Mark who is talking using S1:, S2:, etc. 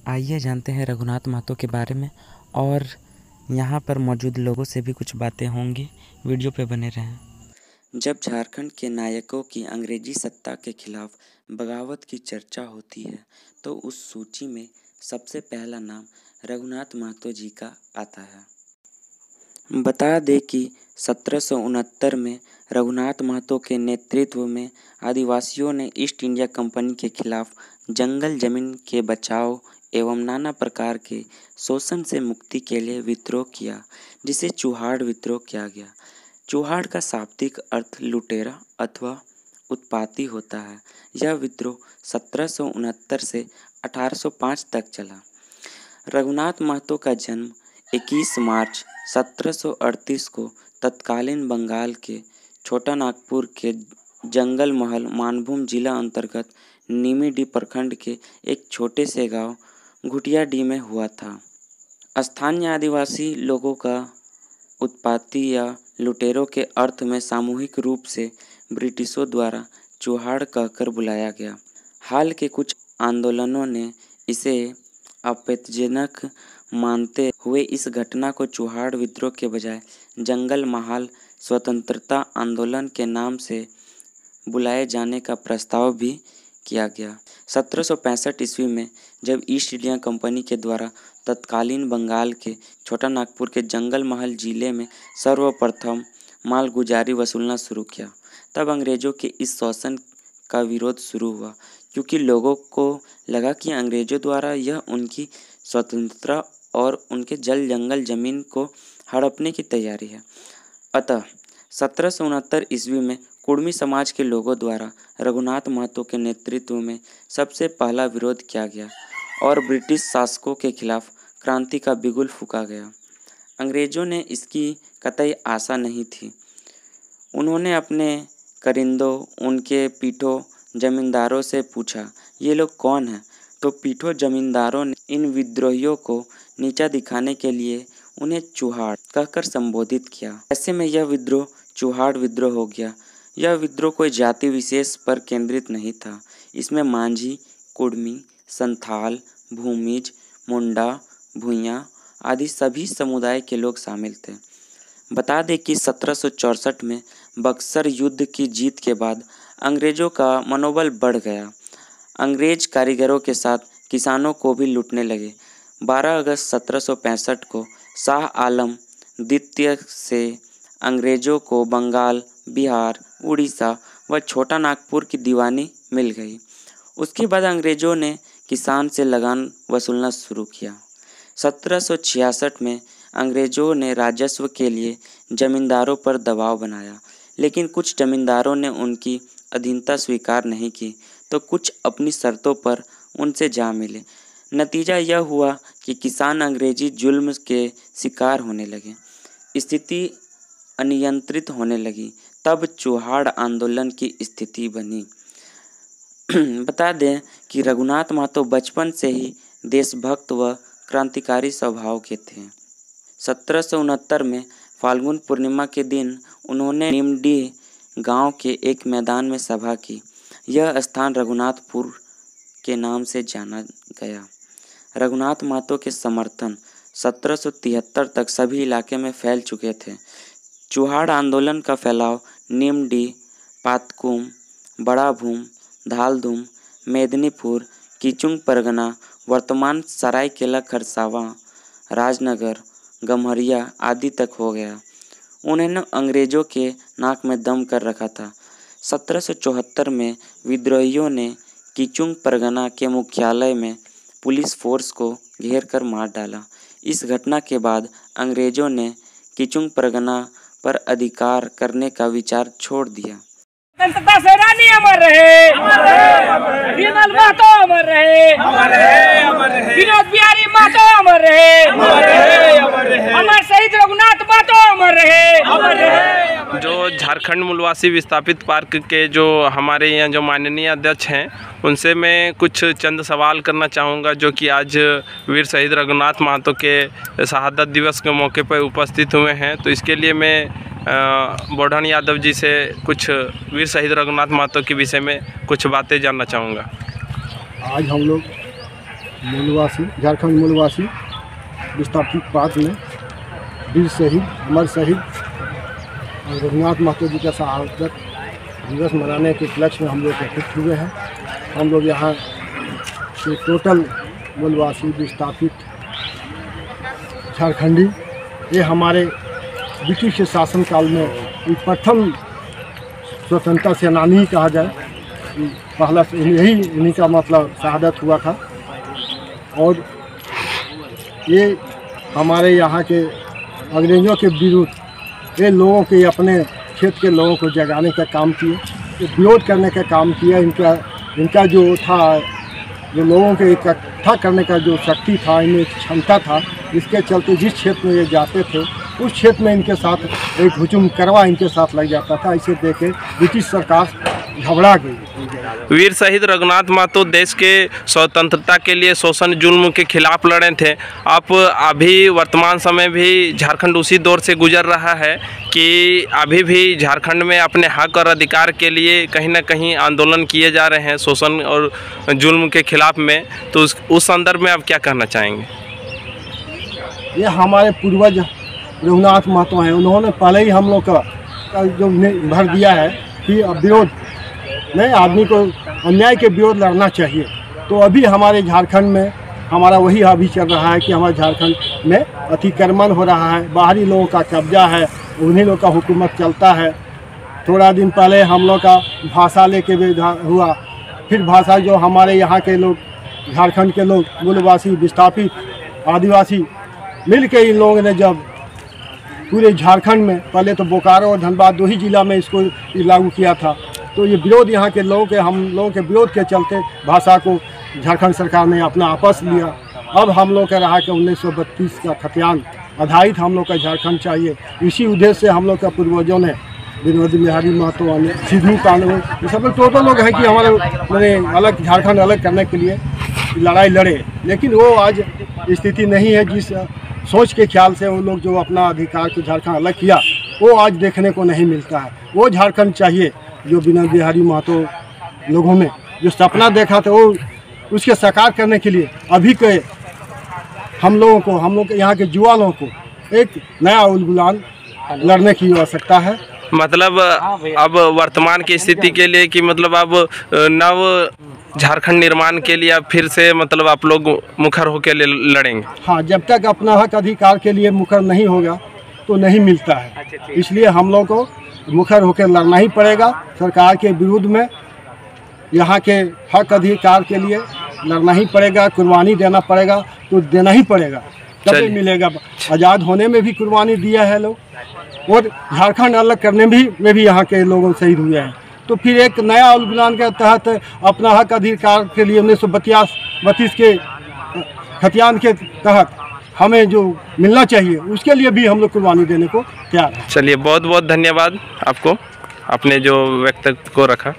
S1: आइए जानते हैं रघुनाथ महतो के बारे में और यहाँ पर मौजूद लोगों से भी कुछ बातें होंगी। वीडियो पे बने रहें। जब झारखंड के नायकों की अंग्रेजी सत्ता के खिलाफ बगावत की चर्चा होती है तो उस सूची में सबसे पहला नाम रघुनाथ महतो जी का आता है। बता दें कि 1769 में रघुनाथ महतो के नेतृत्व में आदिवासियों ने ईस्ट इंडिया कंपनी के खिलाफ जंगल जमीन के बचाव एवं नाना प्रकार के शोषण से मुक्ति के लिए विद्रोह किया, जिसे चुहाड़ विद्रोह किया गया। चुहाड़ का शाब्दिक अर्थ लुटेरा अथवा उत्पाती होता है। यह विद्रोह 1769 से 1805 तक चला। रघुनाथ महतो का जन्म 21 मार्च 1738 को तत्कालीन बंगाल के छोटा नागपुर के जंगल महल मानभूम जिला अंतर्गत नीमीडीह प्रखंड के एक छोटे से गांव घुटियाडीह में हुआ था। स्थानीय आदिवासी लोगों का उत्पाती या लुटेरों के अर्थ में सामूहिक रूप से ब्रिटिशों द्वारा चुहाड़ कहकर बुलाया गया। हाल के कुछ आंदोलनों ने इसे आपत्तिजनक मानते हुए इस घटना को चुहाड़ विद्रोह के बजाय जंगल महाल स्वतंत्रता आंदोलन के नाम से बुलाए जाने का प्रस्ताव भी किया गया। 1765 ईस्वी में जब ईस्ट इंडिया कंपनी के द्वारा तत्कालीन बंगाल के छोटा नागपुर के जंगल महल जिले में सर्वप्रथम मालगुजारी वसूलना शुरू किया, तब अंग्रेजों के इस शोषण का विरोध शुरू हुआ, क्योंकि लोगों को लगा कि अंग्रेजों द्वारा यह उनकी स्वतंत्रता और उनके जल जंगल जमीन को हड़पने की तैयारी है। अतः 1769 ईस्वी में कुड़मी समाज के लोगों द्वारा रघुनाथ महतो के नेतृत्व में सबसे पहला विरोध किया गया और ब्रिटिश शासकों के खिलाफ क्रांति का बिगुल फूंका गया। अंग्रेजों ने इसकी कतई आशा नहीं थी। उन्होंने अपने करिंदों, उनके पीठों जमींदारों से पूछा, ये लोग कौन हैं? तो पीठों जमींदारों ने इन विद्रोहियों को नीचा दिखाने के लिए उन्हें चुहाड़ कहकर संबोधित किया। ऐसे में यह विद्रोह चुहाड़ विद्रोह हो गया। यह विद्रोह कोई जाति विशेष पर केंद्रित नहीं था। इसमें मांझी, कुड़मी, संथाल, भूमिज, मुंडा, भूइयाँ आदि सभी समुदाय के लोग शामिल थे। बता दें कि 1764 में बक्सर युद्ध की जीत के बाद अंग्रेजों का मनोबल बढ़ गया। अंग्रेज कारीगरों के साथ किसानों को भी लूटने लगे। 12 अगस्त 1765 को शाह आलम द्वितीय से अंग्रेजों को बंगाल, बिहार, उड़ीसा व छोटा नागपुर की दीवानी मिल गई। उसके बाद अंग्रेजों ने किसान से लगान वसूलना शुरू किया। 1766 में अंग्रेजों ने राजस्व के लिए जमींदारों पर दबाव बनाया, लेकिन कुछ जमींदारों ने उनकी अधीनता स्वीकार नहीं की, तो कुछ अपनी शर्तों पर उनसे जा मिले। नतीजा यह हुआ कि किसान अंग्रेजी जुल्म के शिकार होने लगे। स्थिति अनियंत्रित होने लगी। तब चुहाड़ आंदोलन की स्थिति बनी। बता दें कि रघुनाथ महतो बचपन से ही देशभक्त व क्रांतिकारी स्वभाव के थे। 1769 में फाल्गुन पूर्णिमा के दिन उन्होंने नीमडीह गांव के एक मैदान में सभा की। यह स्थान रघुनाथपुर के नाम से जाना गया। रघुनाथ महतो के समर्थन 1773 तक सभी इलाके में फैल चुके थे। चुहाड़ आंदोलन का फैलाव नीमडीह, पातकुम, बड़ा भूम, धालधूम, मेदिनीपुर, किचुंग परगना, वर्तमान सरायकेला खरसावां, राजनगर, गम्हरिया आदि तक हो गया। उन्होंने अंग्रेजों के नाक में दम कर रखा था। 1774 में विद्रोहियों ने किचुंग परगना के मुख्यालय में पुलिस फोर्स को घेर कर मार डाला। इस घटना के बाद अंग्रेजों ने किचुंग परगना पर अधिकार करने का विचार छोड़ दिया।
S2: स्वतंत्रता सेनानी अमर रहे, विमल महतो अमर रहे, विनोद बिहारी महतो अमर रहे, अमर शहीद रघुनाथ महतो अमर रहे।
S3: जो झारखंड मूलवासी विस्थापित पार्क के जो हमारे यहाँ जो माननीय अध्यक्ष हैं, उनसे मैं कुछ चंद सवाल करना चाहूँगा, जो कि आज वीर शहीद रघुनाथ महतो के शहादत दिवस के मौके पर उपस्थित हुए हैं। तो इसके लिए मैं बोढ़न यादव जी से कुछ वीर शहीद रघुनाथ महतो के विषय में कुछ बातें जानना चाहूँगा।
S4: आज हम लोग मूलवासी, झारखंड मूलवासी विस्थापित पार्क में वीर शहीद, अमर शहीद और रघुनाथ महतो जी का शहादत दिवस मनाने के उपलक्ष्य में हम लोग एकत्रित हुए हैं। हम लोग यहाँ के टोटल मूलवासी विस्थापित झारखंडी, ये हमारे ब्रिटिश के शासनकाल में प्रथम स्वतंत्रता सेनानी कहा जाए, पहला यही इन्हीं का मतलब शहादत हुआ था। और ये हमारे यहाँ के अंग्रेज़ों के विरुद्ध ये लोगों के अपने क्षेत्र के लोगों को जगाने का काम किए, विरोध करने का काम किया। इनका जो था, जो लोगों के इकट्ठा करने का जो शक्ति था, इनमें क्षमता था, इसके चलते जिस क्षेत्र में ये जाते थे उस क्षेत्र में इनके साथ एक हुजूम करवा इनके साथ लग जाता था। इसे देखे ब्रिटिश सरकार घबरा गई।
S3: वीर शहीद रघुनाथ महतो देश के स्वतंत्रता के लिए शोषण जुल्म के खिलाफ लड़े थे। आप अभी वर्तमान समय भी झारखंड उसी दौर से गुजर रहा है कि अभी भी झारखंड में अपने हक और अधिकार के लिए कहीं ना कहीं आंदोलन किए जा रहे हैं शोषण और जुल्म के खिलाफ में, तो उस संदर्भ में आप क्या कहना चाहेंगे?
S4: ये हमारे पूर्वज रघुनाथ महतो हैं, उन्होंने पहले ही हम लोग का जो भर दिया है कि विरोध नहीं, आदमी को अन्याय के विरोध लड़ना चाहिए। तो अभी हमारे झारखंड में हमारा वही अभी चल रहा है कि हमारे झारखंड में अतिक्रमण हो रहा है, बाहरी लोगों का कब्जा है, उन्हीं लोग का हुकूमत चलता है। थोड़ा दिन पहले हम लोग का भाषा लेके भी हुआ, फिर भाषा जो हमारे यहाँ के लोग झारखंड के लोग मूलवासी विस्थापित आदिवासी मिल के इन लोगों ने जब पूरे झारखंड में, पहले तो बोकारो और धनबाद 2 ही जिला में इसको लागू किया था, तो ये विरोध यहाँ के लोगों के, हम लोगों के विरोध के चलते भाषा को झारखंड सरकार ने अपना आपस लिया। अब हम लोग का रहा कि 1932 का खतियान आधारित हम लोग का झारखंड चाहिए। इसी उद्देश्य से हम लोग का पूर्वजों ने विनोद बिहारी महतो, सिद्धू कानून, ये सब लोग टोटल लोग हैं कि हमारे मैंने अलग झारखंड अलग करने के लिए लड़ाई लड़े। लेकिन वो आज स्थिति नहीं है जिस सोच के ख्याल से उन लोग जो अपना अधिकार को झारखंड अलग किया, वो आज देखने को नहीं मिलता है। वो झारखंड चाहिए जो विनोद बिहारी महतो लोगों ने जो सपना देखा था, वो उसके साकार करने के लिए अभी के हम लोग यहाँ के युवा लोगों को एक नया उलगुलान लड़ने की आवश्यकता है।
S3: मतलब अब वर्तमान की स्थिति के लिए कि मतलब अब नव झारखंड निर्माण के लिए अब फिर से मतलब आप लोग मुखर होकर लड़ेंगे?
S4: हाँ, जब तक अपना हक अधिकार के लिए मुखर नहीं होगा तो नहीं मिलता है। इसलिए हम लोग को मुखर होकर लड़ना ही पड़ेगा सरकार के विरुद्ध में। यहाँ के हक अधिकार के लिए लड़ना ही पड़ेगा, कुर्बानी देना पड़ेगा, तो देना ही पड़ेगा, तभी मिलेगा। आज़ाद होने में भी कुर्बानी दिया है लोग, और झारखंड अलग करने में भी यहाँ के लोगों शहीद हुए हैं। तो फिर एक नया उलगुलान के तहत अपना हक अधिकार के लिए 1932 के खतियान के तहत हमें जो मिलना चाहिए उसके लिए भी हम लोग कुर्बानी देने को तैयार हैं।
S3: चलिए, बहुत बहुत धन्यवाद आपको, आपने जो वक्तव्य को रखा।